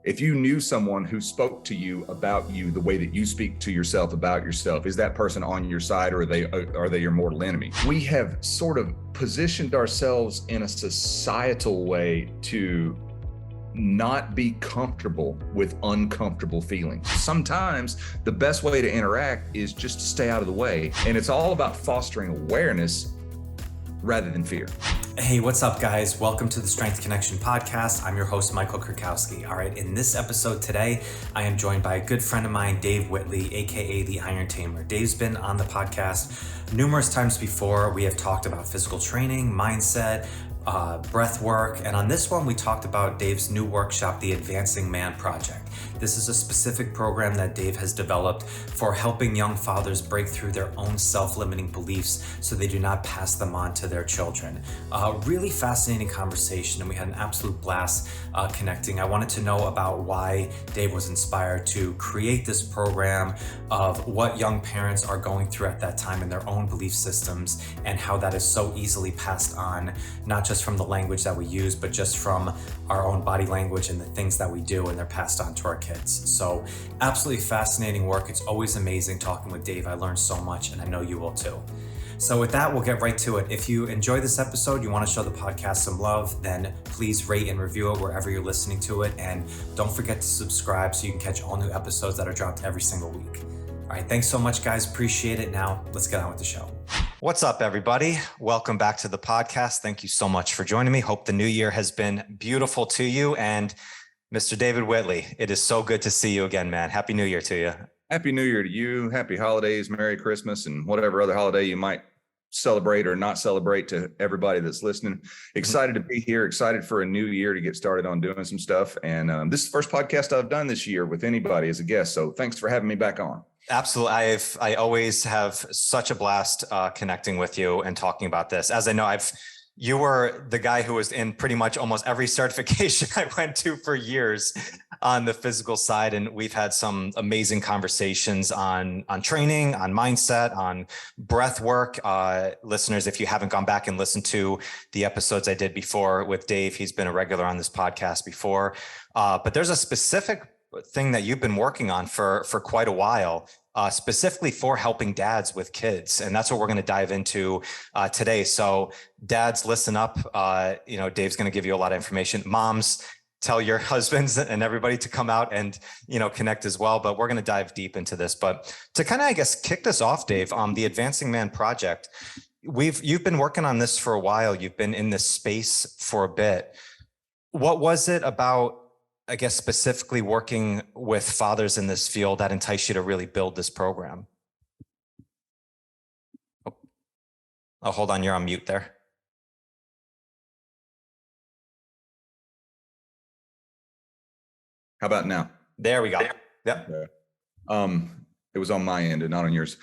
If you knew someone who spoke to you about you the way that you speak to yourself about yourself, is that person on your side, or are they your mortal enemy? We have sort of positioned ourselves in a societal way to not be comfortable with uncomfortable feelings. Sometimes the best way to interact is just to stay out of the way. And it's all about fostering awareness rather than fear. Hey, what's up, guys? Welcome to the Strength Connection podcast. I'm your host, Michael Krakowski. All right, in this episode today, I am joined by a good friend of mine, Dave Whitley, aka the Iron Tamer. Dave's been on the podcast numerous times before. We have talked about physical training, mindset, breath work, and on this one we talked about Dave's new workshop, the Advancing Man Project. This is a specific program that Dave has developed for helping young fathers break through their own self-limiting beliefs so they do not pass them on to their children. Really fascinating conversation, and we had an absolute blast connecting. I wanted to know about why Dave was inspired to create this program, of what young parents are going through at that time in their own belief systems, and how that is so easily passed on, not just from the language that we use, but just from our own body language and the things that we do, and they're passed on to our kids. So absolutely fascinating work. It's always amazing talking with Dave. I learned so much, and I know you will too. So with that, we'll get right to it. If you enjoy this episode, you want to show the podcast some love, then please rate and review it wherever you're listening to it. And don't forget to subscribe so you can catch all new episodes that are dropped every single week. All right, thanks so much, guys. Appreciate it. Now let's get on with the show. What's up, everybody? Welcome back to the podcast. Thank you so much for joining me. Hope the new year has been beautiful to you. And Mr. David Whitley, it is so good to see you again, man. Happy New Year to you. Happy New Year to you. Happy holidays, Merry Christmas, and whatever other holiday you might celebrate or not celebrate, to everybody that's listening. Excited to be here. Excited for a new year to get started on doing some stuff. And this is the first podcast I've done this year with anybody as a guest. So thanks for having me back on. Absolutely. I always have such a blast connecting with you and talking about this. As I know, you were the guy who was in pretty much almost every certification I went to for years on the physical side. And we've had some amazing conversations on training, on mindset, on breath work. Listeners, if you haven't gone back and listened to the episodes I did before with Dave, he's been a regular on this podcast before. But there's a specific thing that you've been working on for quite a while, specifically for helping dads with kids. And that's what we're going to dive into today. So dads, listen up. Dave's going to give you a lot of information. Moms, tell your husbands and everybody to come out and, connect as well. But we're going to dive deep into this. But to kind of, I guess, kick this off, Dave, the Advancing Man Project, you've been working on this for a while. You've been in this space for a bit. What was it about, I guess, specifically working with fathers in this field that enticed you to really build this program? Oh, hold on. You're on mute there. How about now? There we go. Yep. It was on my end and not on yours.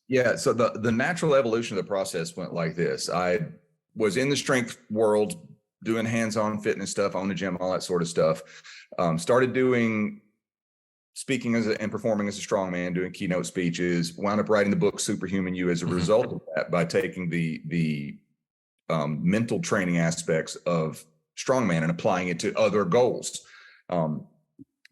Yeah. So the natural evolution of the process went like this. I was in the strength world, doing hands-on fitness stuff, own the gym, all that sort of stuff. Started doing speaking and performing as a strongman, doing keynote speeches, wound up writing the book Superhuman You as a result of that, by taking the mental training aspects of strongman and applying it to other goals.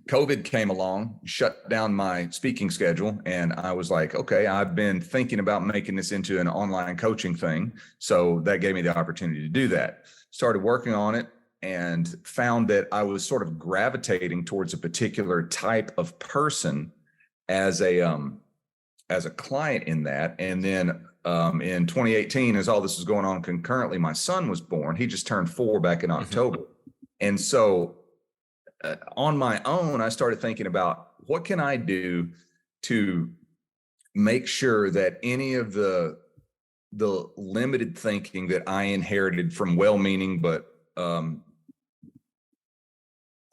COVID came along, shut down my speaking schedule, and I was like, okay, I've been thinking about making this into an online coaching thing. So that gave me the opportunity to do that. Started working on it and found that I was sort of gravitating towards a particular type of person as a client in that. And then in 2018, as all this was going on concurrently, my son was born. He just turned 4 back in October. And so on my own, I started thinking about what can I do to make sure that any of the limited thinking that I inherited from well-meaning but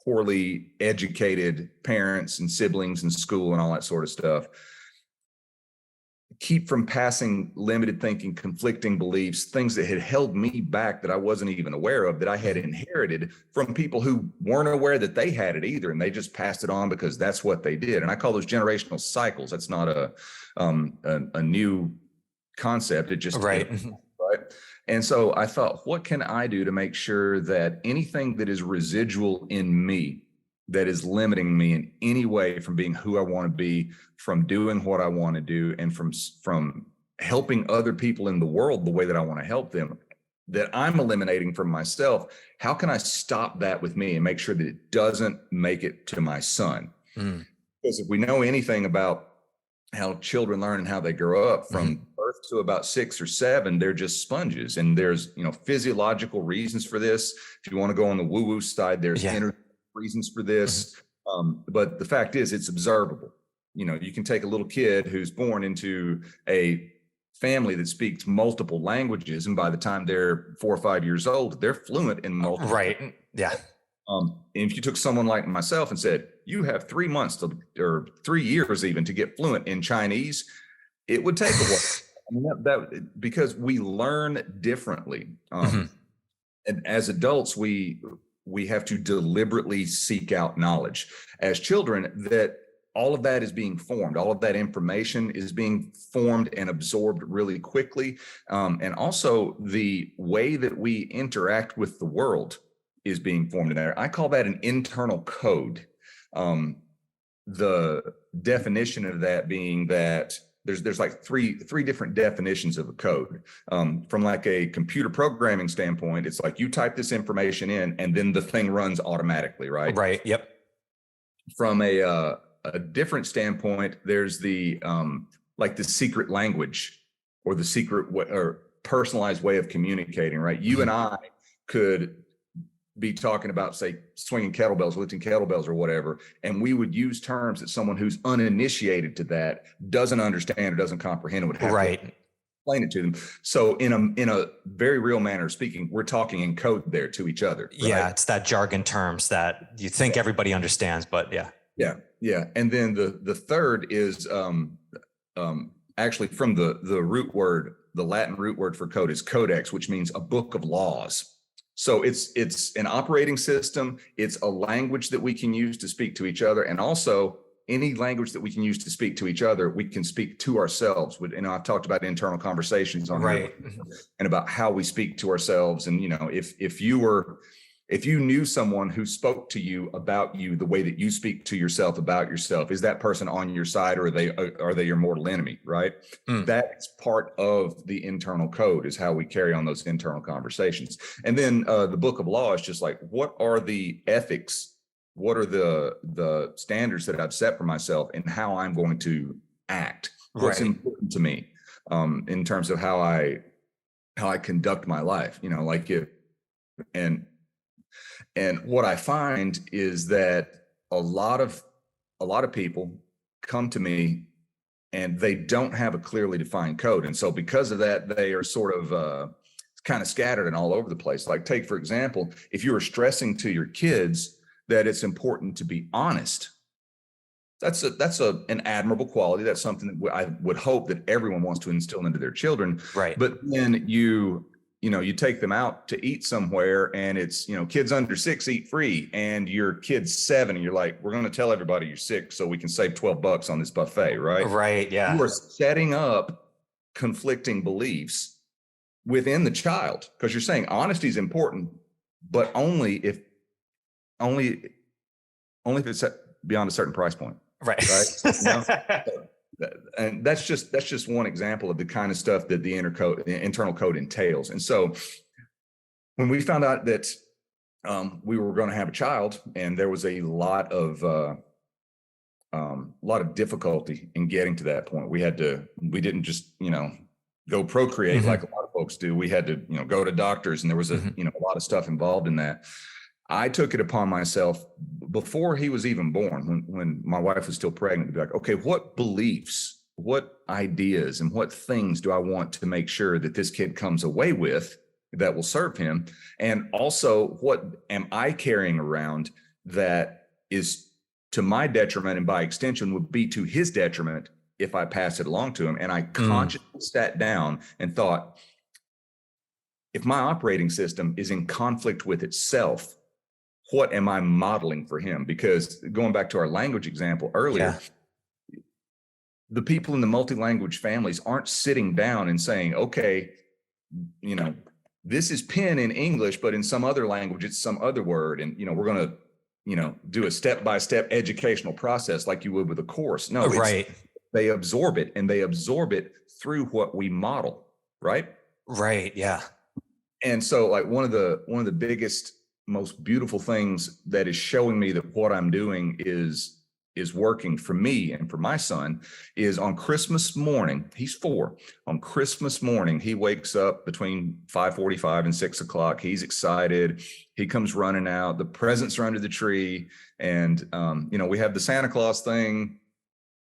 poorly educated parents and siblings in school and all that sort of stuff, keep from passing limited thinking, conflicting beliefs, things that had held me back that I wasn't even aware of, that I had inherited from people who weren't aware that they had it either, and they just passed it on because that's what they did. And I call those generational cycles. That's not a new concept. It just right. Right. And so I thought, what can I do to make sure that anything that is residual in me that is limiting me in any way from being who I want to be, from doing what I want to do, and from helping other people in the world the way that I want to help them, that I'm eliminating from myself, how can I stop that with me and make sure that it doesn't make it to my son? Because if we know anything about how children learn and how they grow up from birth to about 6 or 7, they're just sponges. And there's, physiological reasons for this. If you want to go on the woo-woo side, there's inner reasons for this. But the fact is, it's observable. You can take a little kid who's born into a family that speaks multiple languages, and by the time they're 4 or 5 years old, they're fluent in multiple. Right. Yeah. And if you took someone like myself and said, you have 3 months or 3 years even to get fluent in Chinese, it would take a while. I mean, that because we learn differently. And as adults, we have to deliberately seek out knowledge. As children, that all of that is being formed. All of that information is being formed and absorbed really quickly. And also the way that we interact with the world is being formed in there. I call that an internal code. The definition of that being that there's like three different definitions of a code. From like a computer programming standpoint, it's like you type this information in and then the thing runs automatically, right? Right. Yep. From a different standpoint, there's the like the secret language or the secret or personalized way of communicating, right? You and I could be talking about, say, swinging kettlebells, lifting kettlebells or whatever, and we would use terms that someone who's uninitiated to that doesn't understand or doesn't comprehend and would have to explain it to them. So in a very real manner of speaking, we're talking in code there to each other. Right? Yeah, it's that jargon terms that you think everybody understands, but yeah. And then the third is actually from the root word, the Latin root word for code is codex, which means a book of laws. So it's an operating system. It's a language that we can use to speak to each other. And also any language that we can use to speak to each other, we can speak to ourselves. I've talked about internal conversations on here and about how we speak to ourselves. And, if you knew someone who spoke to you about you the way that you speak to yourself about yourself, is that person on your side, or are they your mortal enemy, right? That's part of the internal code, is how we carry on those internal conversations. And then the book of law is just like, what are the ethics? What are the standards that I've set for myself and how I'm going to act? What's important to me in terms of how I conduct my life, and what I find is that a lot of people come to me and they don't have a clearly defined code. And so because of that, they are sort of kind of scattered and all over the place. Like, take, for example, if you are stressing to your kids that it's important to be honest, that's an admirable quality. That's something that I would hope that everyone wants to instill into their children. Right. But then you take them out to eat somewhere and it's, kids under 6 eat free, and your kid's 7 and you're like, we're going to tell everybody you're 6 so we can save $12 on this buffet, right? Right. Yeah. You are setting up conflicting beliefs within the child, because you're saying honesty is important, but only if it's beyond a certain price point. Right. And that's just one example of the kind of stuff that the internal code entails. And so when we found out that we were going to have a child, and there was a lot of difficulty in getting to that point, we didn't just go procreate like a lot of folks do. We had to go to doctors, and there was a lot of stuff involved in that. I took it upon myself before he was even born, when my wife was still pregnant, to be like, okay, what beliefs, what ideas, and what things do I want to make sure that this kid comes away with that will serve him? And also, what am I carrying around that is to my detriment, and by extension would be to his detriment if I pass it along to him? And I consciously sat down and thought, if my operating system is in conflict with itself, what am I modeling for him? Because going back to our language example earlier, the people in the multi-language families aren't sitting down and saying, okay, this is pen in English, but in some other language, it's some other word. And, we're going to do a step-by-step educational process like you would with a course. No, Right. they absorb it, and they absorb it through what we model, right? Right. Yeah. And so like one of the biggest, most beautiful things that is showing me that what I'm doing is working for me and for my son is on Christmas morning. He's 4. On Christmas morning, he wakes up between 5:45 and 6 o'clock. He's excited. He comes running out. The presents are under the tree. And, we have the Santa Claus thing.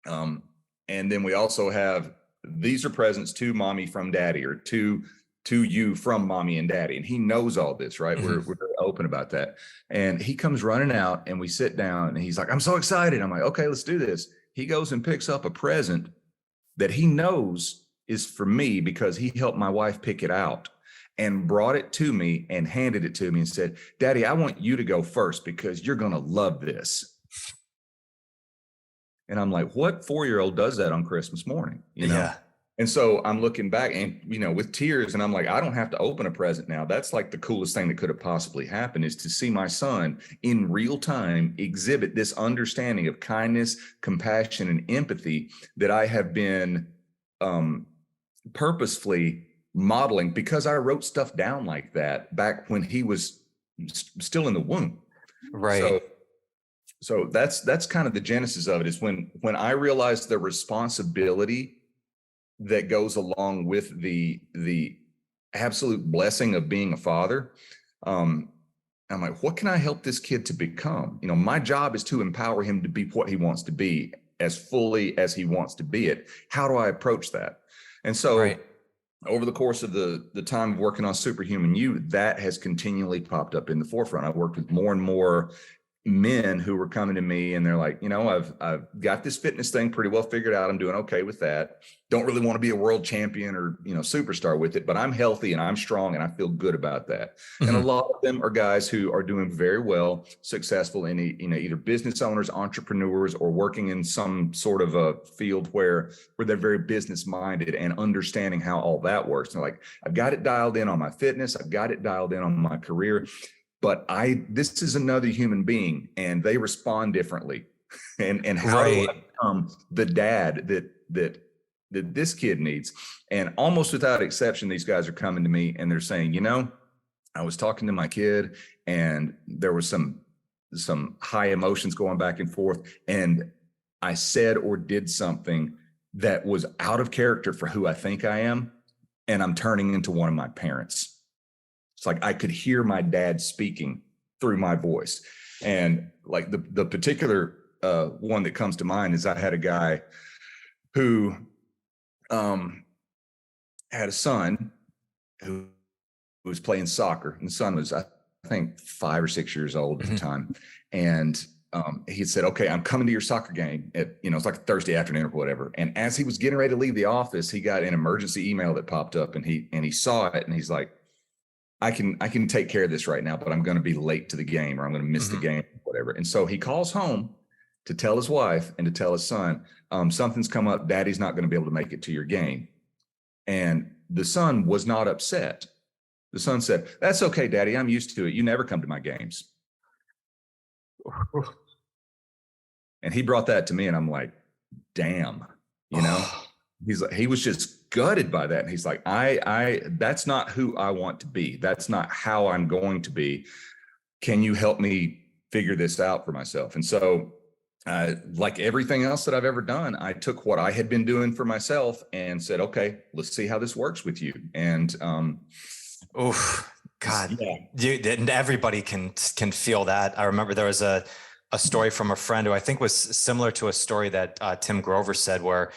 And then we also have, these are presents to mommy from daddy, or to you from mommy and daddy. And he knows all this, right? Mm-hmm. We're very open about that. And he comes running out, and we sit down, and he's like, I'm so excited. I'm like, okay, let's do this. He goes and picks up a present that he knows is for me because he helped my wife pick it out, and brought it to me and handed it to me and said, Daddy, I want you to go first because you're going to love this. And I'm like, what 4-year-old does that on Christmas morning? Yeah. And so I'm looking back and, with tears, and I'm like, I don't have to open a present now. That's like the coolest thing that could have possibly happened, is to see my son in real time exhibit this understanding of kindness, compassion, and empathy that I have been purposefully modeling, because I wrote stuff down like that back when he was still in the womb. Right. So that's kind of the genesis of it, is when I realized the responsibility that goes along with the absolute blessing of being a father. I'm like, what can I help this kid to become? My job is to empower him to be what he wants to be, as fully as he wants to be it. How do I approach that? And so over the course of the time of working on Superhuman You, that has continually popped up in the forefront. I've worked with more and more men who were coming to me, and they're like, I've got this fitness thing pretty well figured out. I'm doing okay with that. Don't really want to be a world champion or, superstar with it, but I'm healthy and I'm strong and I feel good about that. Mm-hmm. And a lot of them are guys who are doing very well, successful in, either business owners, entrepreneurs, or working in some sort of a field where they're very business minded and understanding how all that works. And they're like, I've got it dialed in on my fitness. I've got it dialed in on my career. But this is another human being, and they respond differently. And how do I become the dad that this kid needs? And almost without exception, these guys are coming to me and they're saying, I was talking to my kid, and there was some high emotions going back and forth, and I said or did something that was out of character for who I think I am, and I'm turning into one of my parents. It's like I could hear my dad speaking through my voice. And like the particular one that comes to mind is, I had a guy who had a son who was playing soccer, and the son was, I think, 5 or 6 years old at the time. And he said, okay, I'm coming to your soccer game at, it's like a Thursday afternoon or whatever. And as he was getting ready to leave the office, he got an emergency email that popped up, and he saw it, and he's like, I can take care of this right now, but I'm going to be late to the game, or I'm going to miss the game, whatever. And so he calls home to tell his wife and to tell his son, something's come up. Daddy's not going to be able to make it to your game. And the son was not upset. The son said, that's okay, Daddy. I'm used to it. You never come to my games. And he brought that to me, and I'm like, damn, he was just gutted by that. And he's like, that's not who I want to be. That's not how I'm going to be. Can you help me figure this out for myself? And so, like everything else that I've ever done, I took what I had been doing for myself and said, okay, let's see how this works with you. And, God, and everybody can feel that. I remember there was a story from a friend who I think was similar to a story that Tim Grover said, where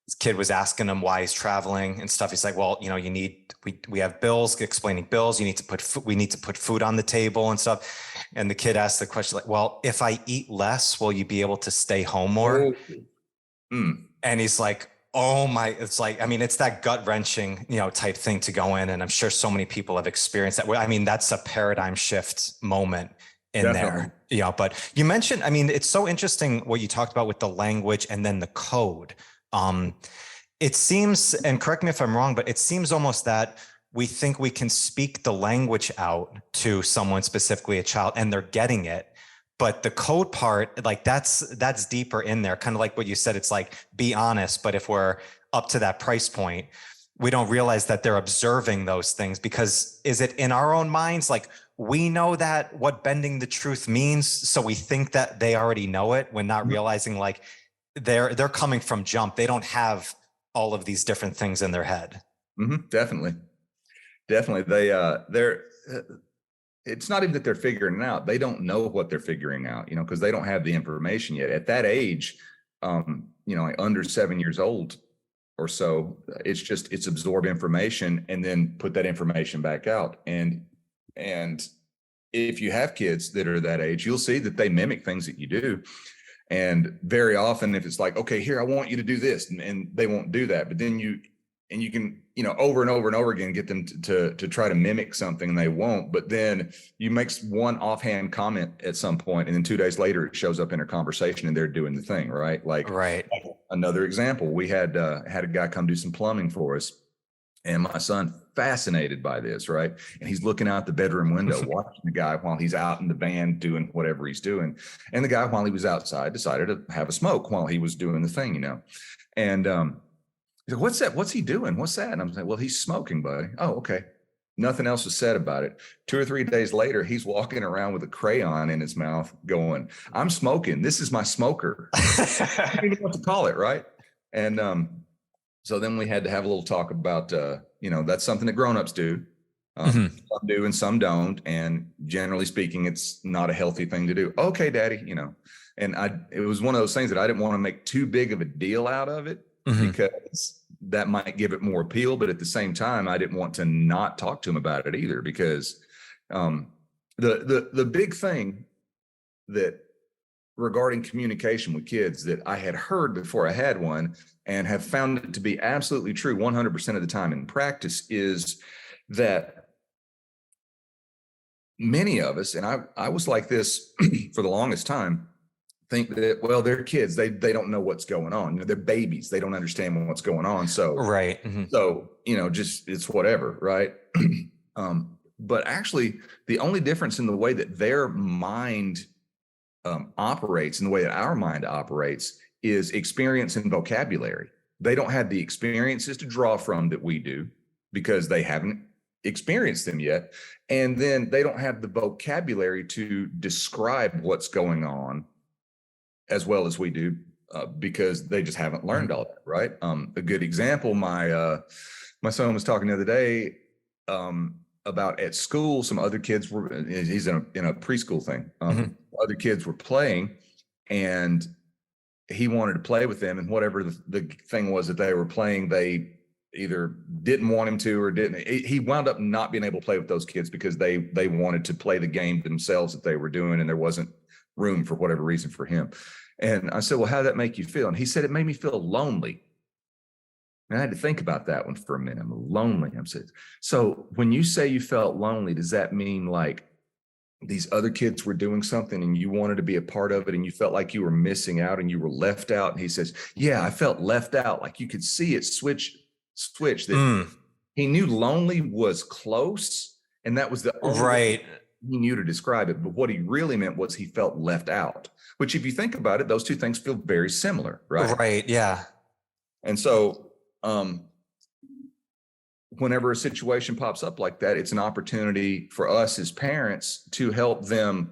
his kid was asking him why he's traveling and stuff. He's like, well, we have bills, explaining bills. We need to put food on the table and stuff. And the kid asked the question, like, well, if I eat less, will you be able to stay home more? And he's like, oh my, it's like, it's that gut wrenching, type thing to go in. And I'm sure so many people have experienced that. That's a paradigm shift moment in Definitely. There. But you mentioned, it's so interesting what you talked about with the language and then the code. It seems, and correct me if I'm wrong, but it seems almost that we think we can speak the language out to someone, specifically a child, and they're getting it. But the code part, like that's deeper in there. Kind of like what you said, it's like, be honest. But if we're up to that price point, we don't realize that they're observing those things, because is it in our own minds? Like, we know that what bending the truth means, so we think that they already know it, when not realizing like they're coming from jump. They don't have all of these different things in their head. Definitely. They're it's not even that they're figuring it out. They don't know what they're figuring out, because they don't have the information yet at that age. Like under 7 years old or so, it's absorb information and then put that information back out. And if you have kids that are that age, you'll see that they mimic things that you do. And very often, if it's like, okay, here, I want you to do this, and they won't do that, but then you can, over and over and over again, get them to try to mimic something, and they won't. But then you make one offhand comment at some point, and then 2 days later, it shows up in a conversation and they're doing the thing, right? Like, right. Another example, we had a guy come do some plumbing for us, and my son fascinated by this, right? And he's looking out the bedroom window, watching the guy while he's out in the van doing whatever he's doing. And the guy, while he was outside, decided to have a smoke while he was doing the thing, And he's like, "What's that? What's he doing? What's that?" And I'm like, "Well, he's smoking, buddy." "Oh, okay." Nothing else was said about it. 2 or 3 days later, he's walking around with a crayon in his mouth going, "I'm smoking. This is my smoker." I don't even know what to call it, right? And so then we had to have a little talk about, that's something that grownups do. Some do and some don't. And generally speaking, it's not a healthy thing to do. "Okay, daddy," and it was one of those things that I didn't want to make too big of a deal out of it, because that might give it more appeal. But at the same time, I didn't want to not talk to him about it either, because the big thing that regarding communication with kids that I had heard before I had one, and have found it to be absolutely true 100% of the time in practice, is that many of us, and I was like this for the longest time, think that, well, they're kids, they don't know what's going on. They're babies, they don't understand what's going on. So right. So just it's whatever, right? But actually, the only difference in the way that their mind operates and the way that our mind operates is experience and vocabulary. They don't have the experiences to draw from that we do, because they haven't experienced them yet. And then they don't have the vocabulary to describe what's going on as well as we do, because they just haven't learned all that, right? A good example, my son was talking the other day about at school, some other kids he's in a preschool thing. Other kids were playing, and he wanted to play with them, and whatever the thing was that they were playing, they either didn't want him to or didn't. He wound up not being able to play with those kids because they wanted to play the game themselves that they were doing, and there wasn't room for whatever reason for him. And I said, "Well, how did that make you feel?" And he said, "It made me feel lonely." And I had to think about that one for a minute. I'm lonely. I'm saying, so when you say you felt lonely, does that mean like these other kids were doing something and you wanted to be a part of it, and you felt like you were missing out and you were left out? And he says, "Yeah, I felt left out." Like you could see it switch that he knew lonely was close, and that was the only way he knew to describe it. But what he really meant was he felt left out, which, if you think about it, those two things feel very similar, right? Right. Yeah. And so whenever a situation pops up like that, it's an opportunity for us as parents to help them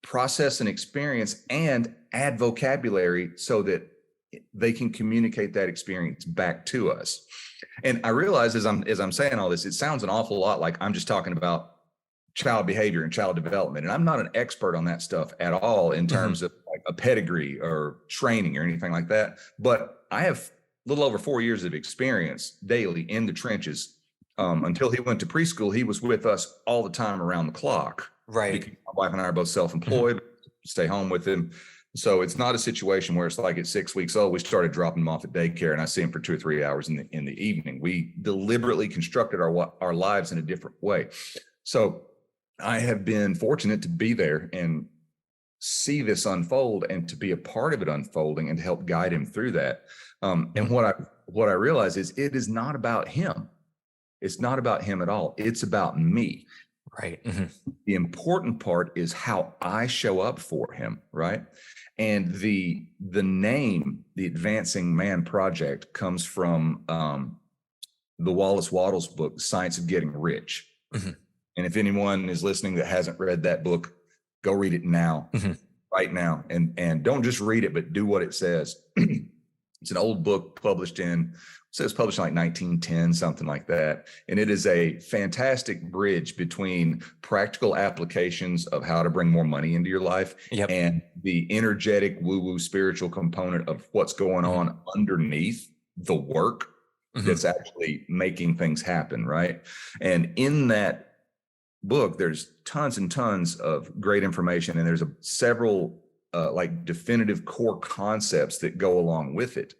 process an experience and add vocabulary so that they can communicate that experience back to us. And I realize as I'm saying all this, it sounds an awful lot like I'm just talking about child behavior and child development. And I'm not an expert on that stuff at all in terms of like a pedigree or training or anything like that. But I have a little over 4 years of experience daily in the trenches. Until he went to preschool, he was with us all the time around the clock. Right. Because my wife and I are both self-employed, stay home with him. So it's not a situation where it's like at 6 weeks old, we started dropping him off at daycare and I see him for 2 or 3 hours in the evening. We deliberately constructed our lives in a different way. So I have been fortunate to be there and see this unfold and to be a part of it unfolding and to help guide him through that. And what I realize is it is not about him. It's not about him at all. It's about me. Right. The important part is how I show up for him, right? And the name, the Advancing Man Project, comes from the Wallace book, Science of Getting Rich. And if anyone is listening that hasn't read that book, go read it now, right now. And don't just read it, but do what it says. It's an old book published in, so it's published in like 1910, something like that. And it is a fantastic bridge between practical applications of how to bring more money into your life and the energetic woo-woo spiritual component of what's going on underneath the work that's actually making things happen, right? And in that book, there's tons and tons of great information, and there's several like definitive core concepts that go along with it.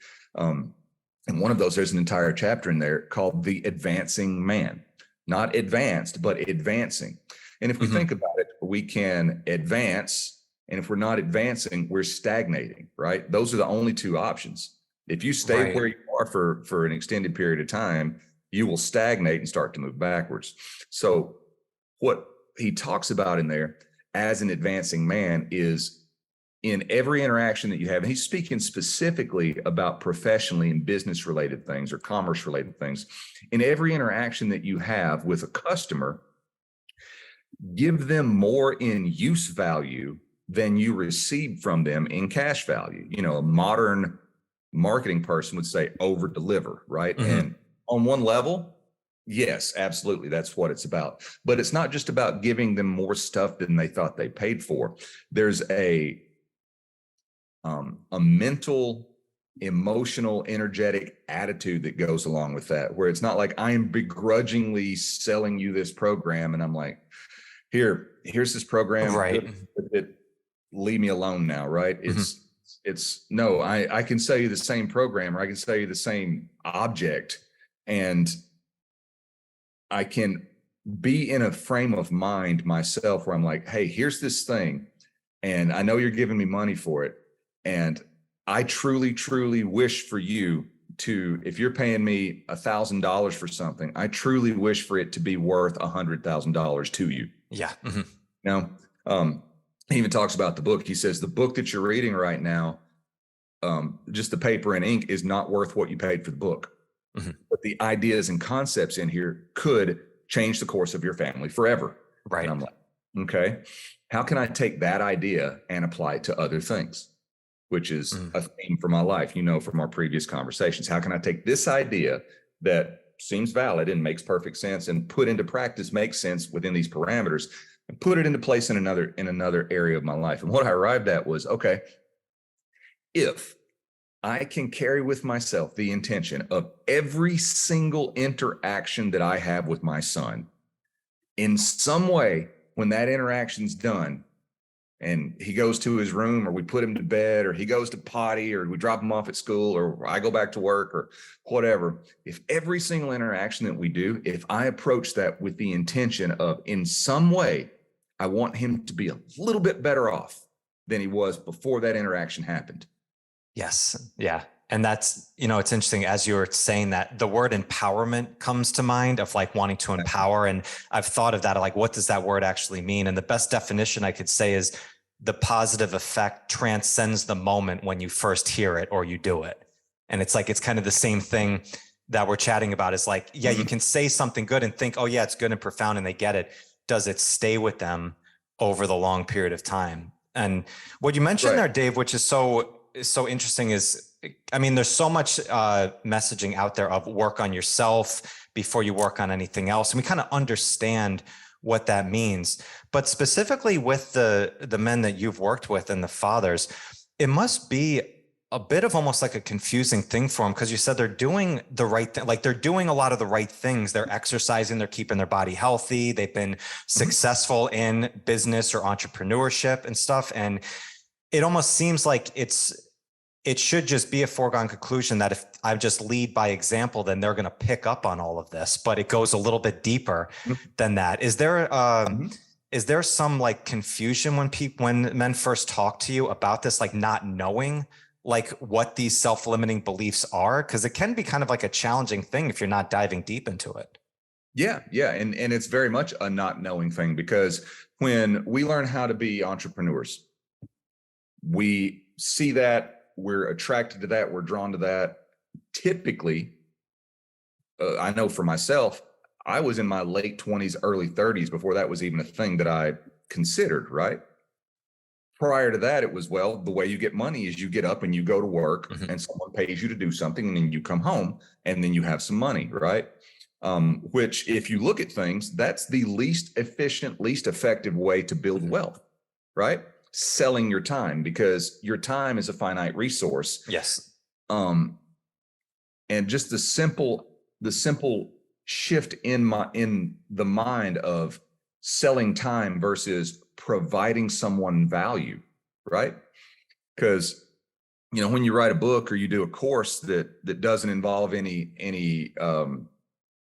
And one of those, there's an entire chapter in there called The Advancing Man. Not advanced, but advancing. And if we think about it, we can advance, and if we're not advancing, we're stagnating, right? Those are the only two options. If you stay where you are for an extended period of time, you will stagnate and start to move backwards. So what he talks about in there as an advancing man is in every interaction that you have, and he's speaking specifically about professionally and business related things or commerce related things. In every interaction that you have with a customer, give them more in use value than you receive from them in cash value. You know, a modern marketing person would say over deliver, right? And on one level, yes, absolutely. That's what it's about. But it's not just about giving them more stuff than they thought they paid for. There's a mental, emotional, energetic attitude that goes along with that, where it's not like I am begrudgingly selling you this program and I'm like, here's this program, leave me alone now, right? It's no, I can sell you the same program, or I can sell you the same object, and I can be in a frame of mind myself where I'm like, hey, here's this thing, and I know you're giving me money for it. And I truly, truly wish for you to, if you're paying me $1,000 for something, I truly wish for it to be worth $100,000 to you. Yeah. Now, he even talks about the book. He says the book that you're reading right now, just the paper and ink is not worth what you paid for the book. But the ideas and concepts in here could change the course of your family forever. Right. And I'm like, okay, how can I take that idea and apply it to other things? Which is a theme for my life, you know, from our previous conversations. How can I take this idea that seems valid and makes perfect sense and put into practice, makes sense within these parameters, and put it into place in another area of my life? And what I arrived at was, okay, if I can carry with myself the intention of every single interaction that I have with my son, in some way, when that interaction's done, and he goes to his room, or we put him to bed, or he goes to potty, or we drop him off at school, or I go back to work, or whatever. If every single interaction that we do, if I approach that with the intention of, in some way, I want him to be a little bit better off than he was before that interaction happened. Yes. Yeah. And that's, you know, it's interesting as you were saying that, the word empowerment comes to mind, of like wanting to empower. And I've thought of that, like, what does that word actually mean? And the best definition I could say is the positive effect transcends the moment when you first hear it or you do it. And it's like, it's kind of the same thing that we're chatting about, is like, yeah, you can say something good and think, oh yeah, it's good and profound, and they get it. Does it stay with them over the long period of time? And what you mentioned there, Dave, which is so interesting, is, I mean, there's so much messaging out there of work on yourself before you work on anything else. And we kind of understand what that means. But specifically with the men that you've worked with and the fathers, it must be a bit of almost like a confusing thing for them, because you said they're doing the right thing. Like, they're doing a lot of the right things. They're exercising, they're keeping their body healthy. They've been successful in business or entrepreneurship and stuff. And it almost seems like it should just be a foregone conclusion that if I just lead by example, then they're going to pick up on all of this. But it goes a little bit deeper than that. Is there some like confusion when men first talk to you about this, like not knowing like what these self-limiting beliefs are? Because it can be kind of like a challenging thing if you're not diving deep into it. Yeah. Yeah. And it's very much a not knowing thing, because when we learn how to be entrepreneurs, we see that, we're attracted to that, we're drawn to that. Typically, I know for myself, I was in my late 20s, early 30s before that was even a thing that I considered, right? Prior to that, it was, well, the way you get money is you get up and you go to work and someone pays you to do something, and then you come home and then you have some money, right? Which, if you look at things, that's the least efficient, least effective way to build wealth, right? Selling your time, because your time is a finite resource. Yes. And just the simple shift in the mind of selling time versus providing someone value, right? Because, when you write a book or you do a course that doesn't involve any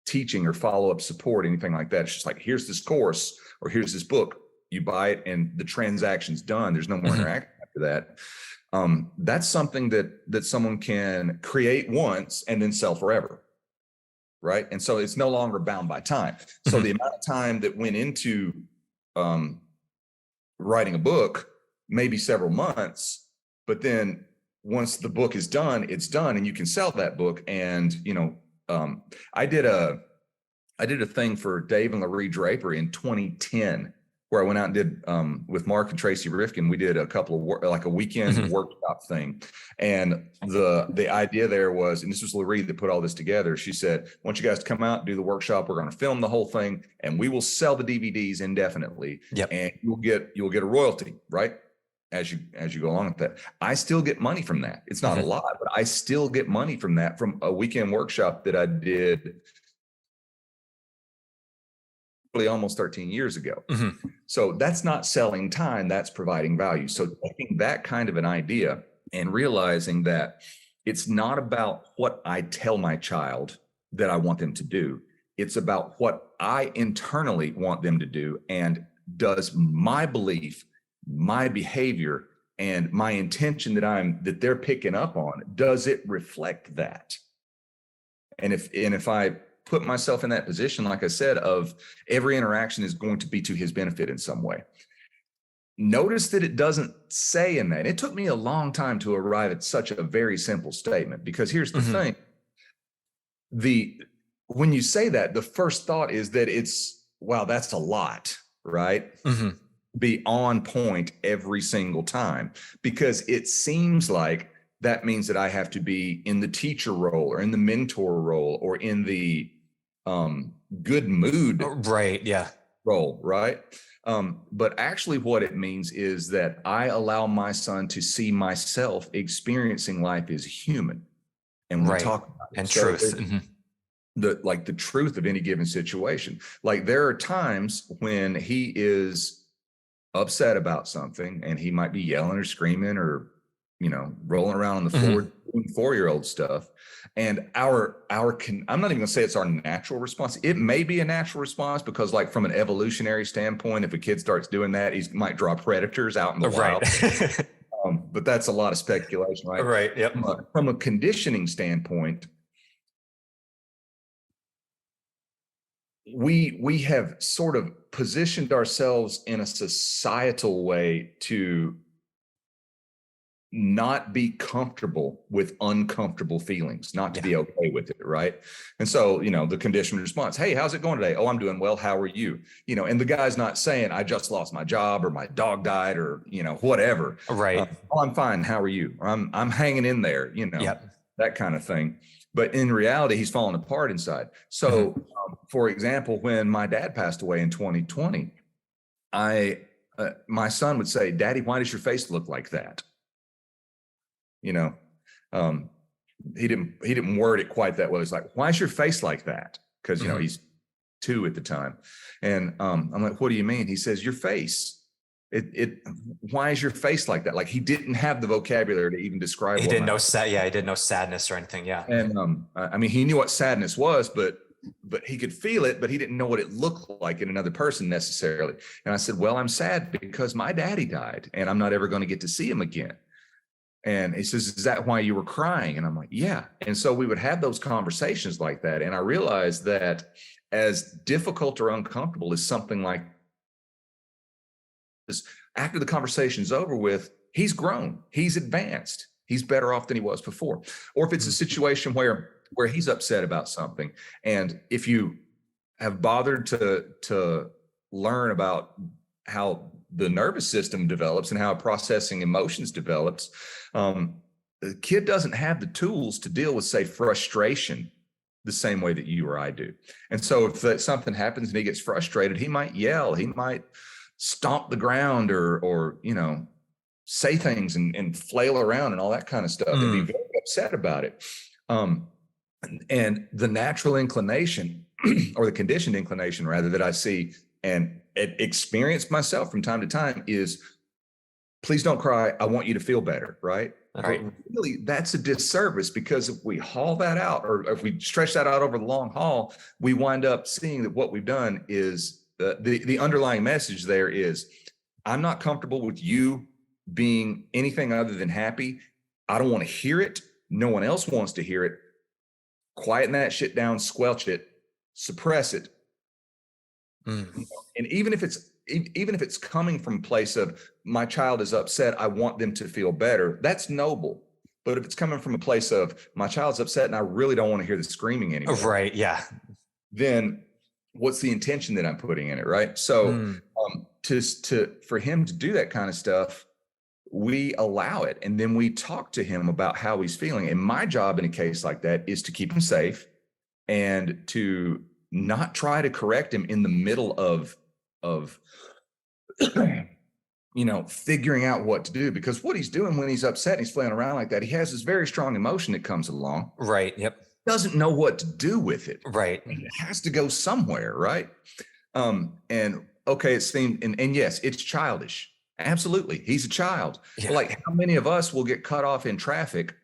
teaching or follow-up support, anything like that, it's just like, here's this course or here's this book, you buy it and the transaction's done. There's no more interaction after that. That's something that someone can create once and then sell forever, right? And so it's no longer bound by time. So the amount of time that went into writing a book may be several months, but then once the book is done, it's done, and you can sell that book. And I did a thing for Dave and Larry Draper in 2010, where I went out and did with Mark and Tracy Rifkin. We did a couple of like a weekend workshop thing, and the idea there was, and this was Larry that put all this together. She said, "I want you guys to come out and do the workshop. We're going to film the whole thing, and we will sell the DVDs indefinitely. And you'll get a royalty, right, as you go along with that." I still get money from that. It's not a lot, but I still get money from that, from a weekend workshop that I did almost 13 years ago. So that's not selling time, that's providing value. So taking that kind of an idea and realizing that it's not about what I tell my child that I want them to do. It's about what I internally want them to do. And does my belief, my behavior, and my intention that they're picking up on, does it reflect that? And if I put myself in that position, like I said, of every interaction is going to be to his benefit in some way. Notice that it doesn't say in that. It took me a long time to arrive at such a very simple statement, because here's the thing. When you say that, the first thought is that it's, wow, that's a lot, right? Be on point every single time, because it seems like that means that I have to be in the teacher role or in the mentor role or in the good mood role, right? But actually what it means is that I allow my son to see myself experiencing life as human. And we talk about it. And truth. The truth of any given situation. Like, there are times when he is upset about something and he might be yelling or screaming or rolling around on the floor, doing 4-year-old stuff. And I'm not even gonna say it's our natural response. It may be a natural response, because like from an evolutionary standpoint, if a kid starts doing that, he might draw predators out in the wild. But that's a lot of speculation, right? Right. Yep. From a conditioning standpoint, we have sort of positioned ourselves in a societal way to not be comfortable with uncomfortable feelings, not to be okay with it, right? And so, the conditioned response, "Hey, how's it going today?" "Oh, I'm doing well. How are you?" And the guy's not saying, "I just lost my job," or "My dog died," or, whatever. Right. "Oh, I'm fine. How are you?" Or, I'm hanging in there, that kind of thing. But in reality, he's falling apart inside. So, for example, when my dad passed away in 2020, my son would say, "Daddy, why does your face look like that?" He didn't word it quite that well. He's like, "Why is your face like that?" Because, he's 2 at the time. And I'm like, "What do you mean?" He says, "Your face. Why is your face like that?" Like, he didn't have the vocabulary to even describe. He didn't know he didn't know sadness or anything. Yeah. And I mean, he knew what sadness was, but he could feel it, but he didn't know what it looked like in another person necessarily. And I said, "Well, I'm sad because my daddy died and I'm not ever going to get to see him again." And he says, is that why you were crying? And I'm like, yeah. And so we would have those conversations like that. And I realized that as difficult or uncomfortable as something like this, after the conversation's over with, he's grown, he's advanced, he's better off than he was before. Or if it's a situation where he's upset about something, and if you have bothered to learn about how the nervous system develops and how processing emotions develops, the kid doesn't have the tools to deal with, say, frustration the same way that you or I do. And so if something happens and he gets frustrated, he might yell, he might stomp the ground, or say things and flail around and all that kind of stuff, and be very upset about it. And the natural inclination or the conditioned inclination rather that I see and experience myself from time to time is, please don't cry, I want you to feel better, right? Right. But really, that's a disservice, because if we haul that out, or if we stretch that out over the long haul, we wind up seeing that what we've done is the underlying message there is, I'm not comfortable with you being anything other than happy. I don't want to hear it. No one else wants to hear it. Quieten that shit down, squelch it, suppress it. And even if it's coming from a place of, my child is upset, I want them to feel better, that's noble. But if it's coming from a place of, my child's upset and I really don't want to hear the screaming anymore, Right. Yeah. then what's the intention that I'm putting in it, right? So for him to do that kind of stuff, we allow it, and then we talk to him about how he's feeling. And my job in a case like that is to keep him safe and to not try to correct him in the middle of figuring out what to do, because what he's doing when he's upset and he's flailing around like that, he has this very strong emotion that comes along. Right. Yep. Doesn't know what to do with it. Right. It has to go somewhere, right? And okay, it's themed, and yes, it's childish. Absolutely, he's a child. Yeah. But like, how many of us will get cut off in traffic?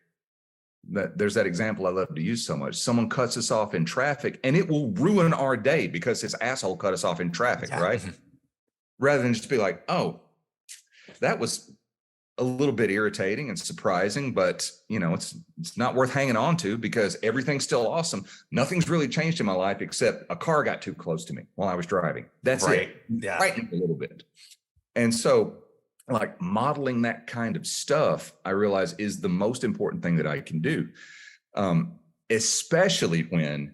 There's that example I love to use so much. Someone cuts us off in traffic, and it will ruin our day because his asshole cut us off in traffic, right? Rather than just be like, oh, that was a little bit irritating and surprising, but it's not worth hanging on to, because everything's still awesome. Nothing's really changed in my life except a car got too close to me while I was driving. That's right. it. Yeah. Frightened a little bit. And so, like, modeling that kind of stuff, I realize, is the most important thing that I can do, especially when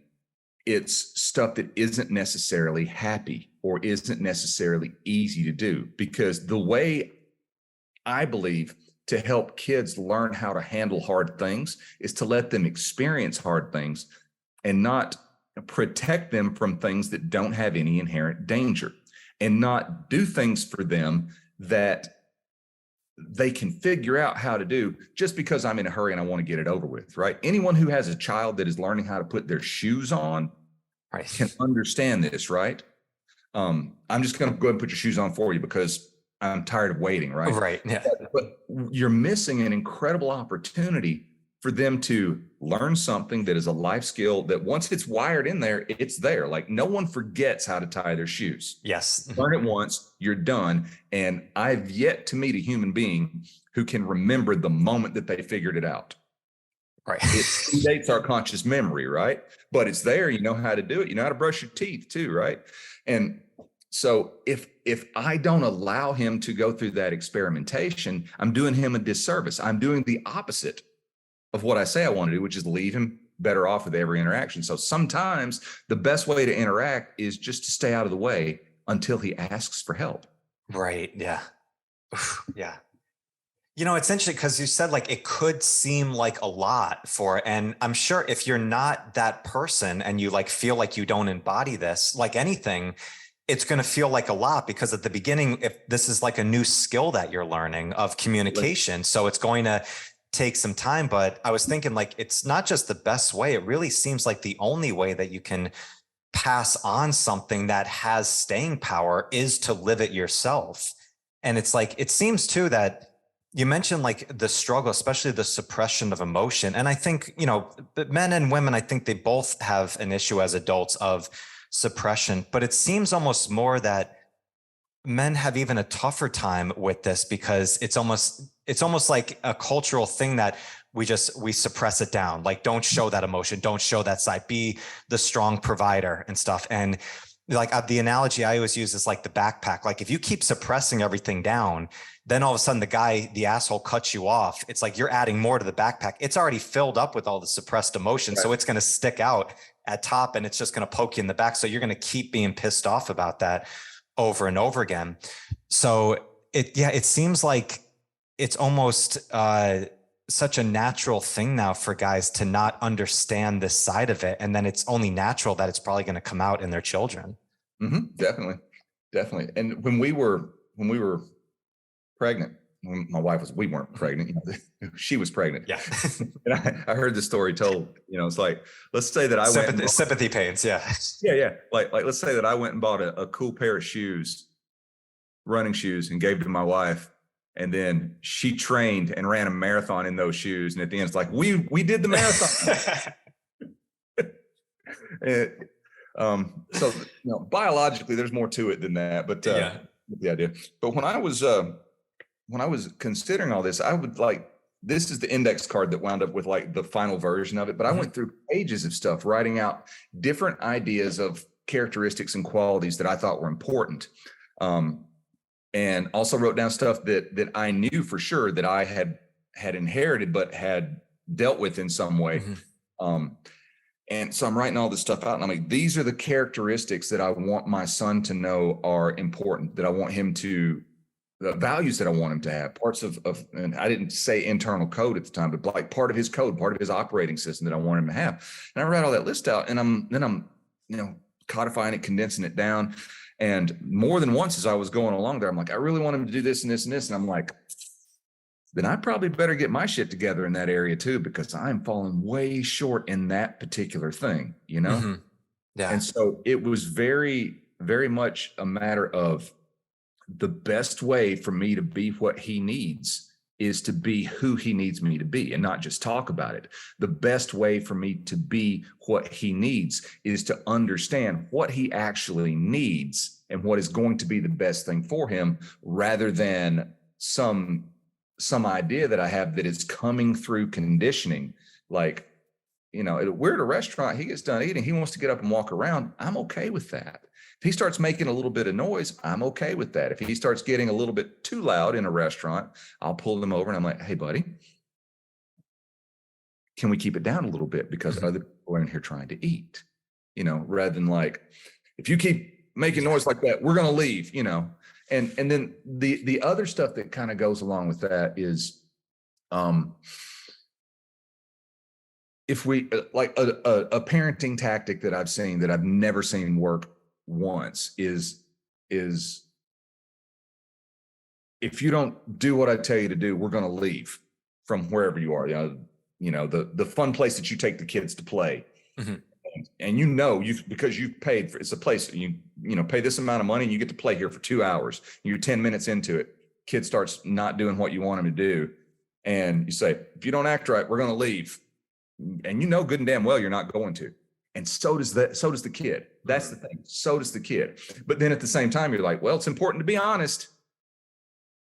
it's stuff that isn't necessarily happy or isn't necessarily easy to do. Because the way I believe to help kids learn how to handle hard things is to let them experience hard things and not protect them from things that don't have any inherent danger, and not do things for them that they can figure out how to do just because I'm in a hurry and I want to get it over with, right? Anyone who has a child that is learning how to put their shoes on can understand this, right? I'm just going to go ahead and put your shoes on for you because I'm tired of waiting, right? Right. Yeah. But you're missing an incredible opportunity for them to learn something that is a life skill that once it's wired in there, it's there. Like, no one forgets how to tie their shoes. Yes. Learn it once, you're done. And I've yet to meet a human being who can remember the moment that they figured it out. Right. It predates our conscious memory, right? But it's there. You know how to do it. You know how to brush your teeth too, right? And so if I don't allow him to go through that experimentation, I'm doing him a disservice. I'm doing the opposite of what I say I want to do, which is leave him better off with every interaction. So sometimes the best way to interact is just to stay out of the way until he asks for help. Right. Yeah. Yeah. It's interesting because you said, like, it could seem like a lot and I'm sure if you're not that person and you feel like you don't embody this, like anything, it's going to feel like a lot, because at the beginning, if this is like a new skill that you're learning of communication, so it's going to take some time. But I was thinking, like, it's not just the best way. It really seems like the only way that you can pass on something that has staying power is to live it yourself. And it's like, it seems too that you mentioned like the struggle, especially the suppression of emotion. And I think, men and women, I think they both have an issue as adults of suppression, but it seems almost more that men have even a tougher time with this because it's almost like a cultural thing that we suppress it down. Like, don't show that emotion, don't show that side, be the strong provider and stuff. And like the analogy I always use is like the backpack. Like if you keep suppressing everything down, then all of a sudden the asshole cuts you off. It's like you're adding more to the backpack. It's already filled up with all the suppressed emotion. Right. So it's going to stick out at top and it's just going to poke you in the back. So you're going to keep being pissed off about that over and over again. So it seems like it's almost such a natural thing now for guys to not understand this side of it. And then it's only natural that it's probably going to come out in their children. Mm-hmm, definitely. And when we were pregnant, when my wife we weren't pregnant, she was pregnant. Yeah. And I heard the story told, it's like, let's say that sympathy pains. Yeah. Yeah. Like let's say that I went and bought a cool pair of shoes, running shoes, and gave to my wife. And then she trained and ran a marathon in those shoes. And at the end, it's like, we did the marathon. So biologically, there's more to it than that. But the idea. But when I was considering all this, I would this is the index card that wound up with like the final version of it. But I went through pages of stuff, writing out different ideas of characteristics and qualities that I thought were important. And also wrote down stuff that I knew for sure that I had inherited, but had dealt with in some way. Mm-hmm. And so I'm writing all this stuff out and I'm like, these are the characteristics that I want my son to know are important, that I want him to, the values that I want him to have, parts of, and I didn't say internal code at the time, but like part of his code, part of his operating system that I want him to have. And I write all that list out and I'm codifying it, condensing it down. And more than once as I was going along there, I'm like, I really want him to do this and this and this. And I'm like, then I probably better get my shit together in that area too, because I'm falling way short in that particular thing, Mm-hmm. Yeah. And so it was very, very much a matter of the best way for me to be what he needs is to be who he needs me to be and not just talk about it. The best way for me to be what he needs is to understand what he actually needs and what is going to be the best thing for him, rather than some idea that I have that is coming through conditioning. Like, we're at a restaurant, he gets done eating, he wants to get up and walk around. I'm okay with that. If he starts making a little bit of noise, I'm okay with that. If he starts getting a little bit too loud in a restaurant, I'll pull him over and I'm like, hey, buddy, can we keep it down a little bit? Because other people are in here trying to eat, rather than like, if you keep making noise like that, we're going to leave, And then the other stuff that kind of goes along with that is, if we like a parenting tactic that I've seen that I've never seen work once is if you don't do what I tell you to do, we're going to leave from wherever you are. The fun place that you take the kids to play. Mm-hmm. And because you've paid for, it's a place you pay this amount of money and you get to play here for 2 hours. You're 10 minutes into it. Kid starts not doing what you want him to do. And you say, if you don't act right, we're going to leave. And good and damn well you're not going to. And so does the kid. That's the thing. So does the kid. But then at the same time, you're like, well, it's important to be honest,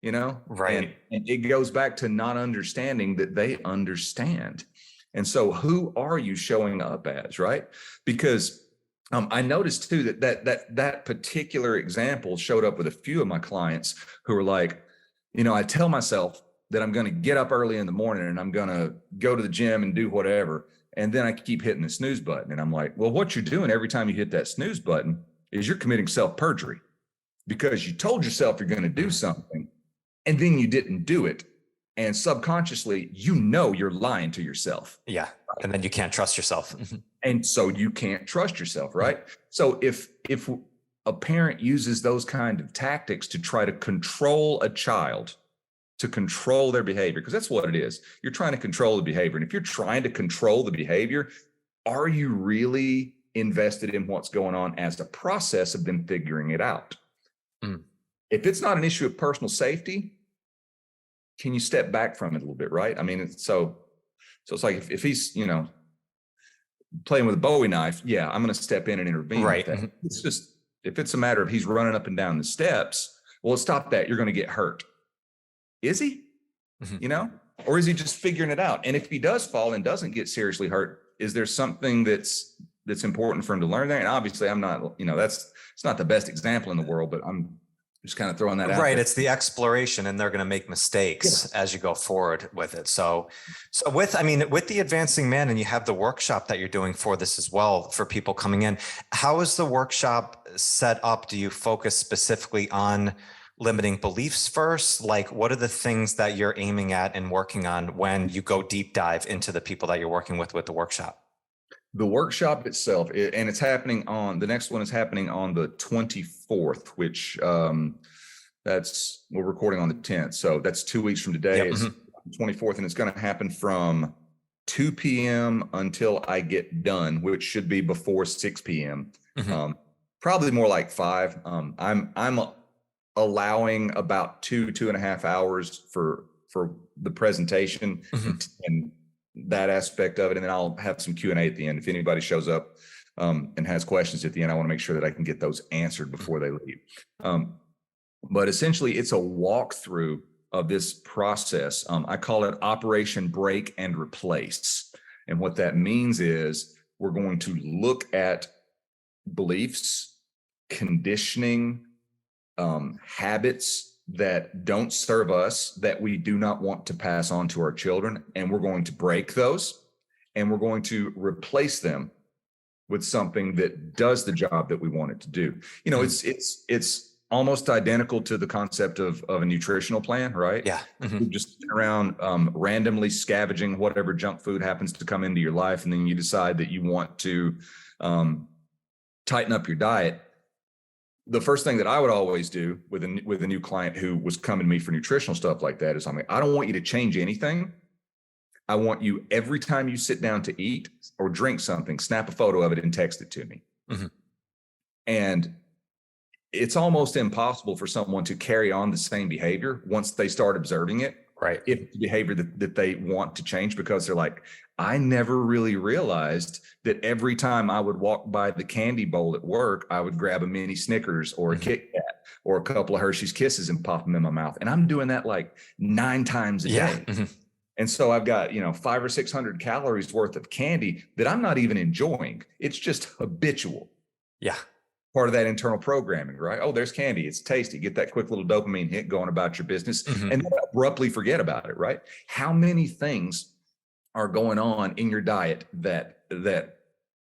Right. And it goes back to not understanding that they understand. And so who are you showing up as, right? Because I noticed too that particular example showed up with a few of my clients who were like, I tell myself that I'm going to get up early in the morning and I'm going to go to the gym and do whatever. And then I keep hitting the snooze button. And I'm like, well, what you're doing every time you hit that snooze button is you're committing self-perjury, because you told yourself you're going to do something and then you didn't do it. And subconsciously, you're lying to yourself. Yeah. And then you can't trust yourself. And so you can't trust yourself, right? So if a parent uses those kind of tactics to try to control a child, to control their behavior, because that's what it is. You're trying to control the behavior. And if you're trying to control the behavior, are you really invested in what's going on as a process of them figuring it out? If it's not an issue of personal safety, can you step back from it a little bit, right? I mean, so it's like if he's, playing with a Bowie knife, yeah, I'm going to step in and intervene. Right. With that. It's just, if it's a matter of he's running up and down the steps, Well, stop that. You're going to get hurt. Is he? Or is he just figuring it out? And if he does fall and doesn't get seriously hurt, is there something that's important for him to learn there? And obviously I'm not, it's not the best example in the world, but I'm just kind of throwing that out. Right. There. It's the exploration, and they're going to make mistakes as you go forward with it. So with the Advancing Man, and you have the workshop that you're doing for this as well for people coming in, how is the workshop set up? Do you focus specifically on limiting beliefs first? Like, what are the things that you're aiming at and working on when you go deep dive into the people that you're working with the workshop? The workshop itself, and it's happening the next one is happening on the 24th, which we're recording on the 10th. So that's 2 weeks from today. It's 24th, and it's going to happen from 2 p.m. until I get done, which should be before 6 p.m. Probably more like 5. I'm allowing about 2.5 hours for the presentation and that aspect of it. And then I'll have some Q&A at the end. If anybody shows up and has questions at the end, I want to make sure that I can get those answered before they leave. But essentially it's a walkthrough of this process. I call it Operation Break and Replace. And what that means is we're going to look at beliefs, conditioning, habits that don't serve us, that we do not want to pass on to our children. And we're going to break those, and we're going to replace them with something that does the job that we want it to do. It's almost identical to the concept of a nutritional plan, right? Yeah. You just sit around randomly scavenging whatever junk food happens to come into your life. And then you decide that you want to tighten up your diet. The first thing that I would always do with a new client who was coming to me for nutritional stuff like that is, I don't want you to change anything. I want you, every time you sit down to eat or drink something, snap a photo of it and text it to me. And it's almost impossible for someone to carry on the same behavior once they start observing it. Right. If it's behavior that they want to change, because they're like, I never really realized that every time I would walk by the candy bowl at work, I would grab a mini Snickers or a Kit Kat or a couple of Hershey's Kisses and pop them in my mouth. And I'm doing that like 9 times a day. And so I've got, 500 or 600 calories worth of candy that I'm not even enjoying. It's just habitual. Yeah. Part of that internal programming, right? Oh, there's candy. It's tasty. Get that quick little dopamine hit going about your business and then abruptly forget about it, right? How many things are going on in your diet that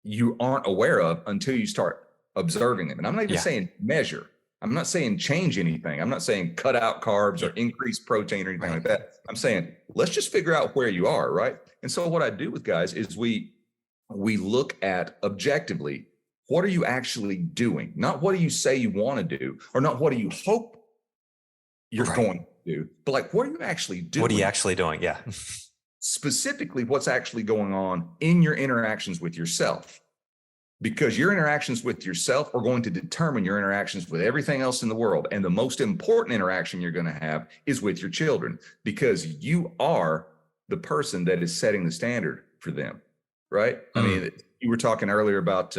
you aren't aware of until you start observing them? And I'm not even saying measure. I'm not saying change anything. I'm not saying cut out carbs or increase protein or anything like that. I'm saying, let's just figure out where you are, right? And so what I do with guys is we look at objectively, what are you actually doing? Not what do you say you want to do, or not what do you hope you're going to do, but like, what are you actually doing? What are you actually doing? Yeah. Specifically, what's actually going on in your interactions with yourself, because your interactions with yourself are going to determine your interactions with everything else in the world. And the most important interaction you're going to have is with your children, because you are the person that is setting the standard for them, right? I mean, you were talking earlier about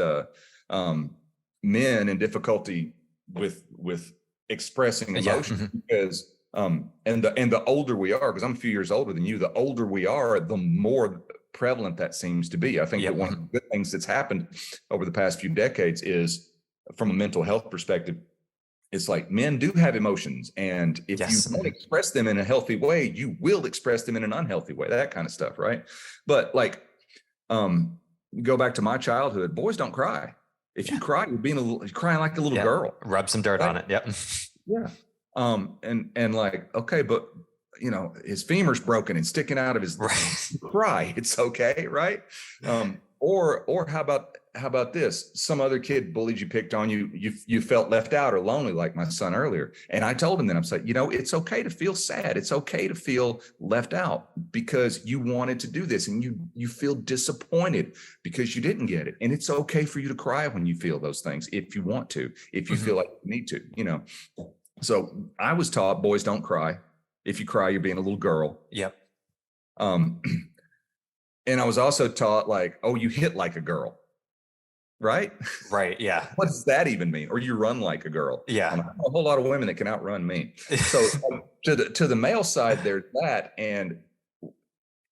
men and difficulty with expressing emotion, because and the older we are, because I'm a few years older than you, the older we are, the more prevalent that seems to be. I think that one of the good things that's happened over the past few decades is, from a mental health perspective, it's like men do have emotions, and if you don't express them in a healthy way, you will express them in an unhealthy way, that kind of stuff, right? But like, go back to my childhood, boys don't cry. If you cry, you're crying like a little girl. Rub some dirt on it. Yep. Yeah. And like, okay, but his femur's broken and sticking out of his cry. It's okay. Right. Or how about this? Some other kid bullied you, picked on you, you felt left out or lonely, like my son earlier. And I told him that, I'm saying, it's okay to feel sad. It's okay to feel left out, because you wanted to do this, and you feel disappointed because you didn't get it. And it's okay for you to cry when you feel those things, if you want to, if you feel like you need to, So I was taught boys don't cry. If you cry, you're being a little girl. Yep. And I was also taught, like, oh, you hit like a girl. right? Right. Yeah. What does that even mean? Or you run like a girl. Yeah. I know a whole lot of women that can outrun me. So to the male side, there's that, and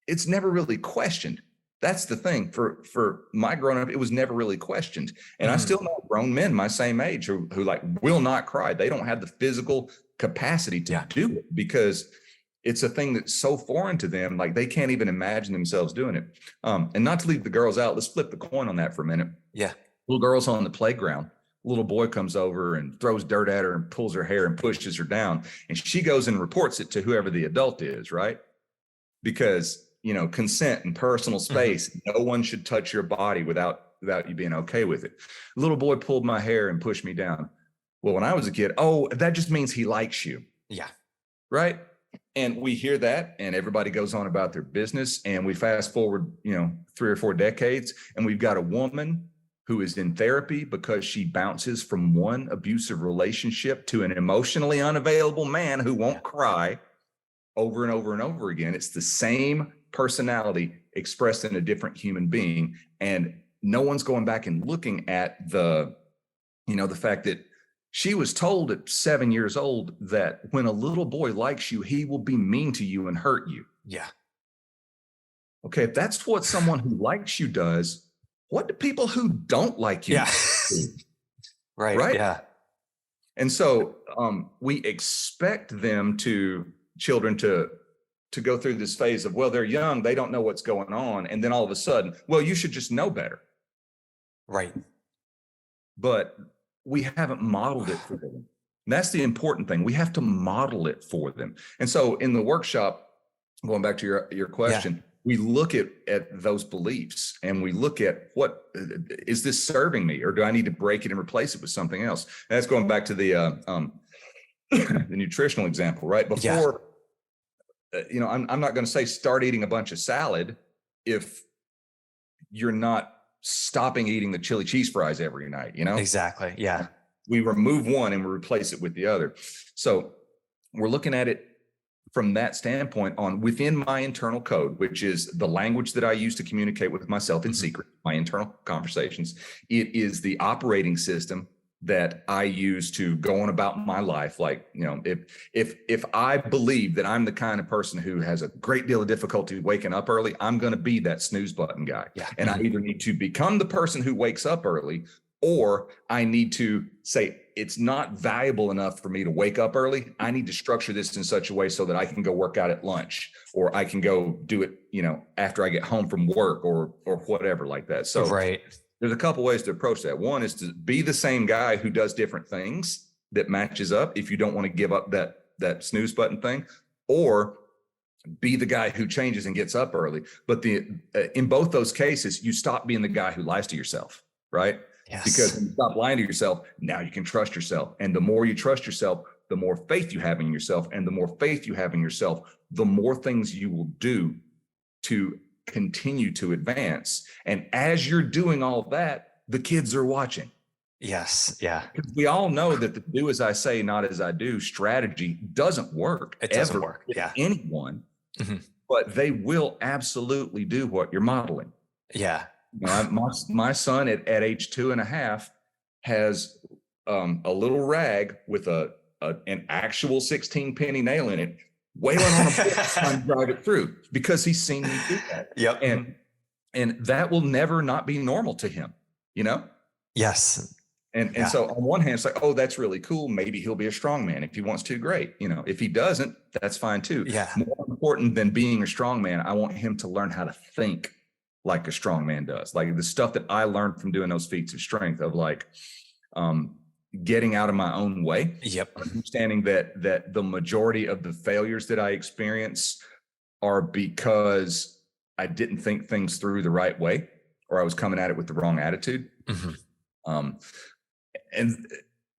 it's never really questioned. That's the thing. For my growing up, it was never really questioned. And I still know grown men my same age who like will not cry. They don't have the physical capacity to do it because it's a thing that's so foreign to them. Like they can't even imagine themselves doing it. And not to leave the girls out, let's flip the coin on that for a minute. Yeah. Little girl's on the playground. Little boy comes over and throws dirt at her and pulls her hair and pushes her down. And she goes and reports it to whoever the adult is, right? Because, you know, consent and personal space, no one should touch your body without you being okay with it. Little boy pulled my hair and pushed me down. Well, when I was a kid, oh, that just means he likes you. Yeah. Right. And we hear that and everybody goes on about their business. And we fast forward, you know, 3 or 4 decades, and we've got a woman who is in therapy because she bounces from one abusive relationship to an emotionally unavailable man who won't cry over and over and over again. It's the same personality expressed in a different human being. And no one's going back and looking at the fact that she was told at 7 years old that when a little boy likes you, he will be mean to you and hurt you. Yeah. Okay, if that's what someone who likes you does, what do people who don't like you do? Right. Yeah. And so we expect children to go through this phase of, well, they're young, they don't know what's going on. And then all of a sudden, well, you should just know better. Right. But we haven't modeled it for them. And that's the important thing. We have to model it for them. And so in the workshop, going back to your question, we look at those beliefs and we look at what is this serving me, or do I need to break it and replace it with something else? And that's going back to the the nutritional example, right? Before, I'm not going to say start eating a bunch of salad if you're not stopping eating the chili cheese fries every night, you know? Exactly. Yeah. We remove one and we replace it with the other. So we're looking at it from that standpoint on within my internal code, which is the language that I use to communicate with myself in secret, my internal conversations. It is the operating system that I use to go on about my life. Like, you know, if I believe that I'm the kind of person who has a great deal of difficulty waking up early, I'm going to be that snooze button guy. Yeah. And I either need to become the person who wakes up early, or I need to say, it's not valuable enough for me to wake up early. I need to structure this in such a way so that I can go work out at lunch, or I can go do it, after I get home from work or whatever like that. So there's a couple ways to approach that. One is to be the same guy who does different things that matches up if you don't want to give up that snooze button thing, or be the guy who changes and gets up early. But in both those cases, you stop being the guy who lies to yourself, right? Yes. Because when you stop lying to yourself, now you can trust yourself. And the more you trust yourself, the more faith you have in yourself. And the more faith you have in yourself, the more things you will do to continue to advance. And as you're doing all that, the kids are watching. Yes. Yeah. We all know that the do as I say, not as I do strategy doesn't work. It doesn't work. Yeah. Anyone, but they will absolutely do what you're modeling. Yeah. My son at age 2.5 has a little rag with an actual 16-penny nail in it, wailing on a board trying to drive it through because he's seen me do that. Yep. And that will never not be normal to him, Yes. And so on one hand, it's like, oh, that's really cool. Maybe he'll be a strong man if he wants to. Great. If he doesn't, that's fine too. Yeah. More important than being a strong man, I want him to learn how to think like a strong man does. Like the stuff that I learned from doing those feats of strength of like getting out of my own way. Yep. Understanding that the majority of the failures that I experience are because I didn't think things through the right way, or I was coming at it with the wrong attitude. And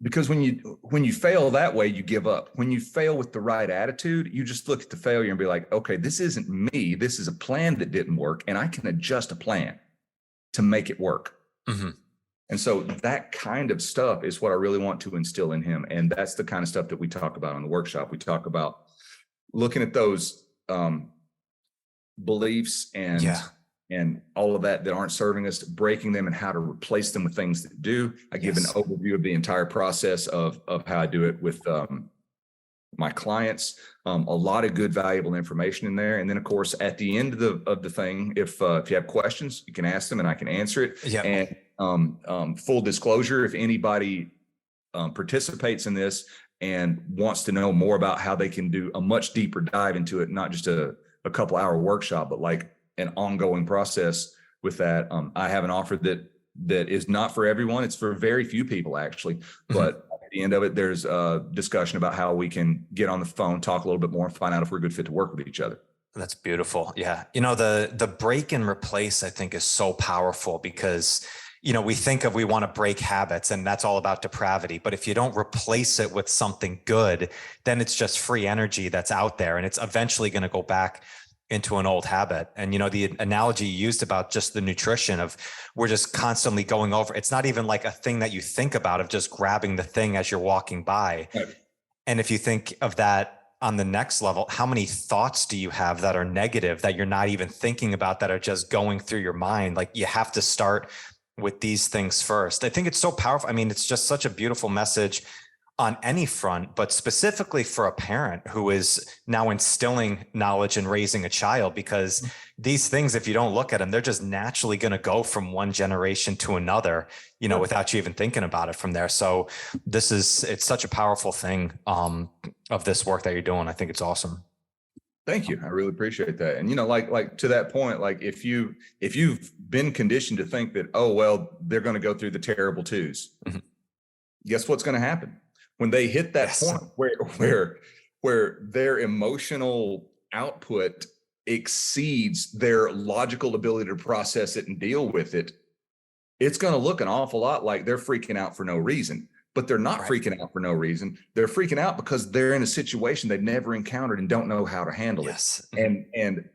because when you fail that way, you give up. When you fail with the right attitude, you just look at the failure and be like, okay, this isn't me. This is a plan that didn't work, and I can adjust a plan to make it work. And so that kind of stuff is what I really want to instill in him. And that's the kind of stuff that we talk about on the workshop. We talk about looking at those beliefs and and all of that aren't serving us, breaking them and how to replace them with things that do. I give an overview of the entire process of how I do it with my clients. A lot of good, valuable information in there. And then, of course, at the end of the thing, if you have questions, you can ask them and I can answer it. Yep. And full disclosure, if anybody participates in this and wants to know more about how they can do a much deeper dive into it, not just a couple hour workshop, but like an ongoing process with that, I have an offer that is not for everyone. It's for very few people, actually. But at the end of it, there's a discussion about how we can get on the phone, talk a little bit more, and find out if we're a good fit to work with each other. That's beautiful. Yeah. You know, the break and replace, I think, is so powerful because, you know, we want to break habits and that's all about depravity. But if you don't replace it with something good, then it's just free energy that's out there and it's eventually going to go back into an old habit. And, you know, the analogy you used about just the nutrition of we're just constantly going over, it's not even like a thing that you think about of just grabbing the thing as you're walking by. Right. And if you think of that on the next level, how many thoughts do you have that are negative that you're not even thinking about that are just going through your mind? Like you have to start with these things first. I think it's so powerful. I mean, it's just such a beautiful message on any front, but specifically for a parent who is now instilling knowledge and raising a child, because these things, if you don't look at them, they're just naturally going to go from one generation to another, you know, without you even thinking about it from there. So it's such a powerful thing of this work that you're doing. I think it's awesome. Thank you. I really appreciate that. And, you know, like to that point, like if you've been conditioned to think that, oh, well, they're going to go through the terrible twos, guess what's going to happen? When they hit that point where their emotional output exceeds their logical ability to process it and deal with it, it's going to look an awful lot like they're freaking out for no reason. But they're not freaking out for no reason. They're freaking out because they're in a situation they've never encountered and don't know how to handle it. And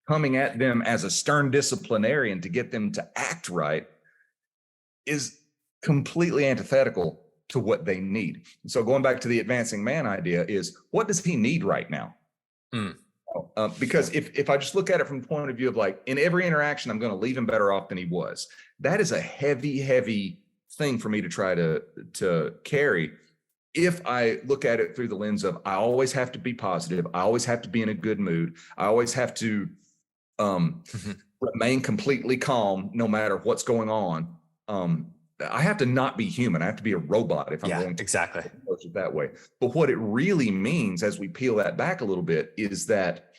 coming at them as a stern disciplinarian to get them to act right is completely antithetical to what they need. So going back to the advancing man idea is, what does he need right now? Because if I just look at it from the point of view of like, in every interaction, I'm going to leave him better off than he was. That is a heavy thing for me to try to carry. If I look at it through the lens of, I always have to be positive. I always have to be in a good mood. I always have to remain completely calm no matter what's going on. I have to not be human. I have to be a robot if I'm going to approach it that way. But what it really means, as we peel that back a little bit, is that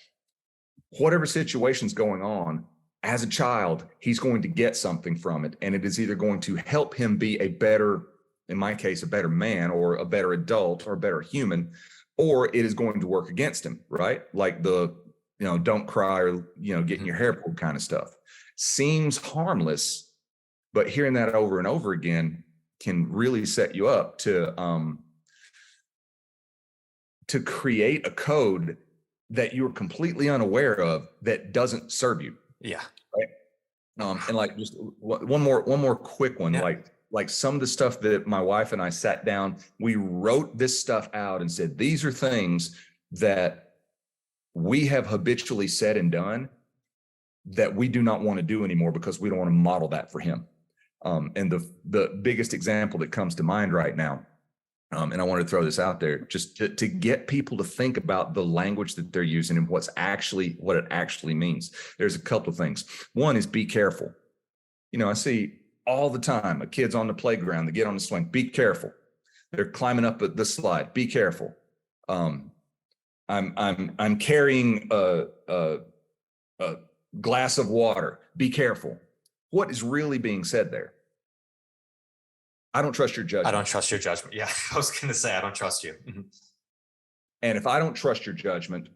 whatever situation's going on, as a child, he's going to get something from it. And it is either going to help him be a better, in my case, a better man or a better adult or a better human, or it is going to work against him, right? Like the, you know, don't cry or, you know, getting your hair pulled kind of stuff. Seems harmless, but hearing that over and over again can really set you up to create a code that you're completely unaware of that doesn't serve you. Yeah. Right. And like just one more quick one, like some of the stuff that my wife and I sat down, we wrote this stuff out and said, these are things that we have habitually said and done that we do not want to do anymore because we don't want to model that for him. And the biggest example that comes to mind right now, and I want to throw this out there, just to get people to think about the language that they're using and what it actually means. There's a couple of things. One is be careful. You know, I see all the time, a kid's on the playground, they get on the swing, be careful. They're climbing up the slide, be careful. I'm carrying a glass of water, be careful. What is really being said there? I don't trust your judgment. I don't trust your judgment. Yeah, I was going to say, I don't trust you. And if I don't trust your judgment,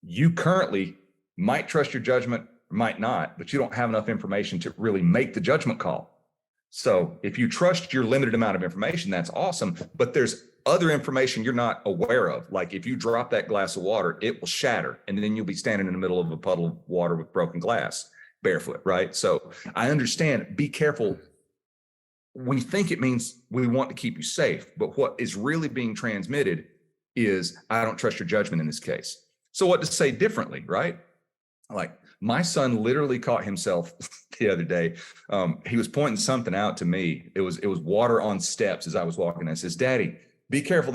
you currently might trust your judgment, might not, but you don't have enough information to really make the judgment call. So if you trust your limited amount of information, that's awesome. But there's other information you're not aware of. Like if you drop that glass of water, it will shatter. And then you'll be standing in the middle of a puddle of water with broken glass, barefoot, right? So I understand, be careful. We think it means we want to keep you safe, but what is really being transmitted is, I don't trust your judgment in this case. So what to say differently, right? Like my son literally caught himself the other day. He was pointing something out to me. It was water on steps as I was walking. I says, "Daddy, be careful.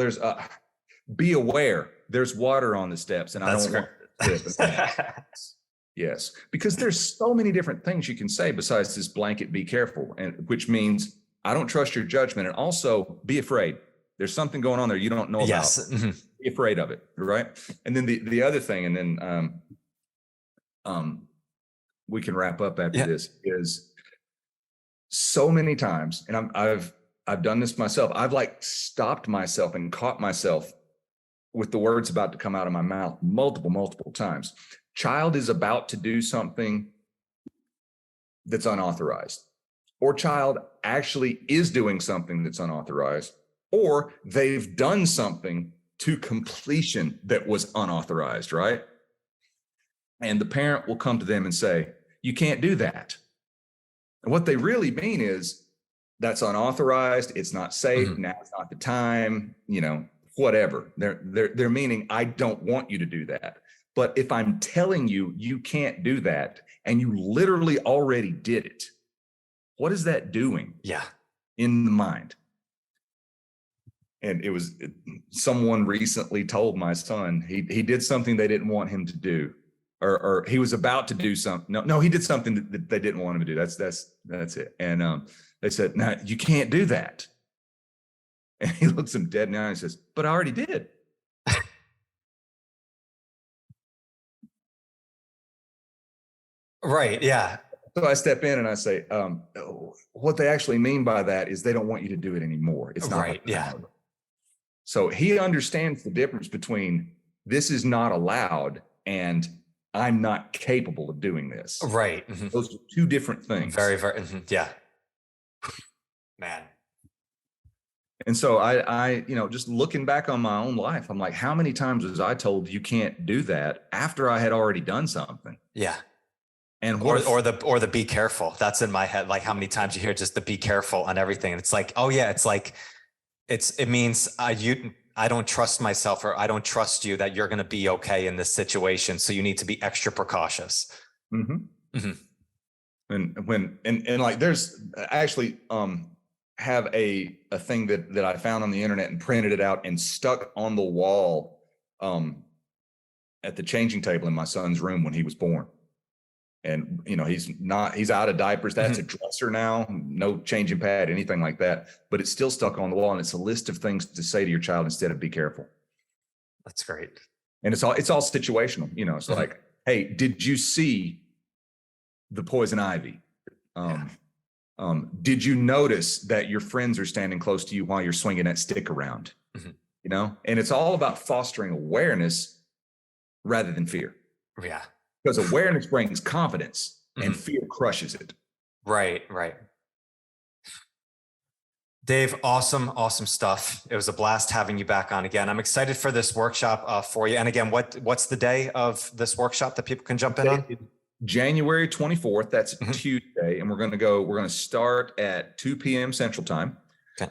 Be aware. There's water on the steps, and That's I don't want to slip." Yes, because there's so many different things you can say besides this blanket "be careful," and which means I don't trust your judgment, and also be afraid. There's something going on there you don't know about. Yes. Mm-hmm. Be afraid of it, right? And then the other thing, and then we can wrap up after this, is so many times, and I've done this myself. I've like stopped myself and caught myself with the words about to come out of my mouth multiple times. Child is about to do something that's unauthorized, or child actually is doing something that's unauthorized, or they've done something to completion that was unauthorized, right? And the parent will come to them and say, "You can't do that." And what they really mean is that's unauthorized. It's not safe. Mm-hmm. Now it's not the time, whatever. They're meaning, I don't want you to do that. But if I'm telling you, you can't do that, and you literally already did it, what is that doing? Yeah. In the mind? And someone recently told my son, he did something they didn't want him to do. Or he was about to do something. No, he did something that they didn't want him to do. That's it. And they said, "No, you can't do that." And he looks him dead in the eye and says, "But I already did." Right. Yeah. So I step in and I say, what they actually mean by that is they don't want you to do it anymore. It's not right. Yeah. So he understands the difference between this is not allowed and I'm not capable of doing this. Right. Mm-hmm. Those are two different things. Very, yeah. Man. And so I, just looking back on my own life, I'm like, how many times was I told you can't do that after I had already done something? Yeah. And or the be careful. That's in my head. Like how many times you hear just the be careful on everything. And it's like, oh yeah, it's like, it means I don't trust myself, or I don't trust you that you're going to be okay in this situation. So you need to be extra precautious. Mm-hmm. Mm-hmm. And like, there's actually, have a thing that I found on the internet and printed it out and stuck on the wall, at the changing table in my son's room when he was born. And, he's out of diapers. That's a dresser now, no changing pad, anything like that, but it's still stuck on the wall. And it's a list of things to say to your child instead of be careful. That's great. And it's all situational, it's like, hey, did you see the poison ivy? Did you notice that your friends are standing close to you while you're swinging that stick around? And it's all about fostering awareness rather than fear. Yeah. Because awareness brings confidence and fear crushes it. Right. Dave, awesome stuff. It was a blast having you back on again. I'm excited for this workshop for you. And again, what's the day of this workshop that people can jump in on? January 24th. That's a Tuesday. And we're going to start at 2 p.m. Central Time. Okay.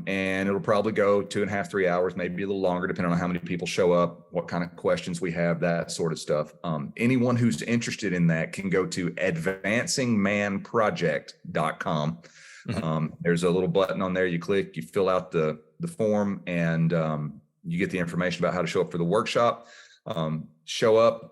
And it'll probably go 2.5, 3 hours, maybe a little longer, depending on how many people show up, what kind of questions we have, that sort of stuff. Anyone who's interested in that can go to advancingmanproject.com. There's a little button on there. You click, you fill out the form, and you get the information about how to show up for the workshop. Show up.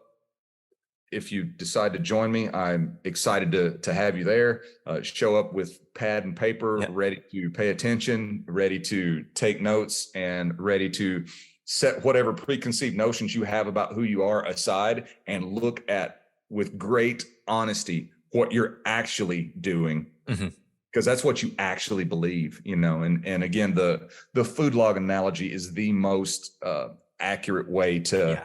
If you decide to join me, I'm excited to have you there. Show up with pad and paper, ready to pay attention, ready to take notes, and ready to set whatever preconceived notions you have about who you are aside and look at, with great honesty, what you're actually doing. Because that's what you actually believe, and again, the food log analogy is the most accurate way to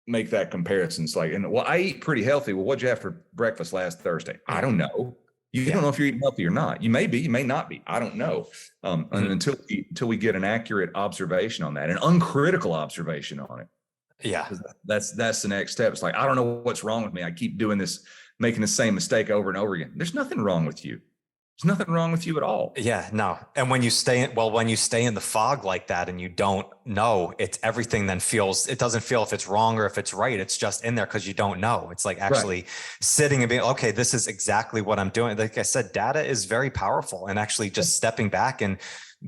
make that comparison. It's like, I eat pretty healthy. Well, what'd you have for breakfast last Thursday? I don't know. You don't know if you're eating healthy or not. You may be, you may not be. I don't know. And until we get an accurate observation on that, an uncritical observation on it. Yeah. That's the next step. It's like, I don't know what's wrong with me. I keep doing this, making the same mistake over and over again. There's nothing wrong with you. There's nothing wrong with you at all. Yeah, no. And when you stay in the fog like that and you don't know, it's everything then it doesn't feel if it's wrong or if it's right. It's just in there because you don't know. It's like actually sitting and being, okay, this is exactly what I'm doing. Like I said, data is very powerful, and actually just stepping back and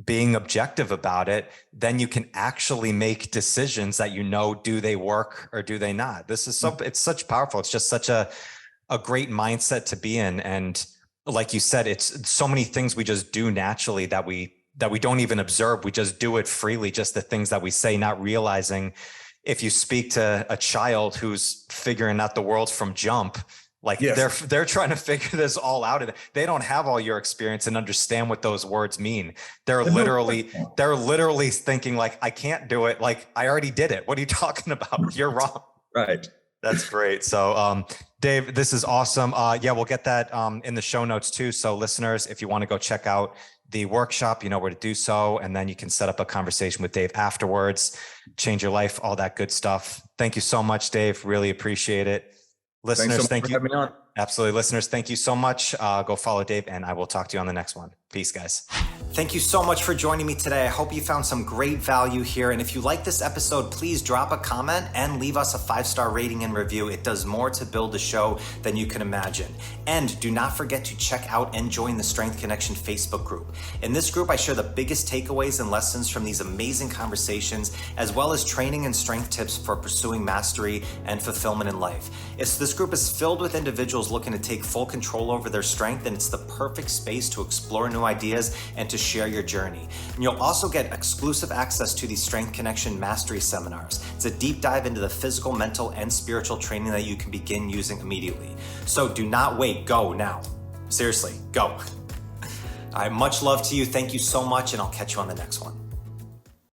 being objective about it, then you can actually make decisions that, do they work or do they not? It's such powerful. It's just such a great mindset to be in. And like you said, it's so many things we just do naturally that we don't even observe. We just do it freely, just the things that we say, not realizing if you speak to a child who's figuring out the world from jump, like they're trying to figure this all out. They don't have all your experience and understand what those words mean. They're literally thinking like, I can't do it. Like, I already did it. What are you talking about? You're wrong. Right. That's great. So, Dave, this is awesome. We'll get that in the show notes too. So listeners, if you want to go check out the workshop, you know where to do so. And then you can set up a conversation with Dave afterwards, change your life, all that good stuff. Thank you so much, Dave. Really appreciate it. Listeners, thank you. Having me on. Absolutely. Listeners, thank you so much. Go follow Dave, and I will talk to you on the next one. Peace, guys. Thank you so much for joining me today. I hope you found some great value here. And if you like this episode, please drop a comment and leave us a 5-star rating and review. It does more to build the show than you can imagine. And do not forget to check out and join the Strength Connection Facebook group. In this group, I share the biggest takeaways and lessons from these amazing conversations, as well as training and strength tips for pursuing mastery and fulfillment in life. This group is filled with individuals looking to take full control over their strength, and it's the perfect space to explore new ideas and to share your journey. And you'll also get exclusive access to these Strength Connection Mastery seminars. It's a deep dive into the physical, mental, and spiritual training that you can begin using immediately. So do not wait, go now. Seriously, go. All right, much love to you. Thank you so much, and I'll catch you on the next one.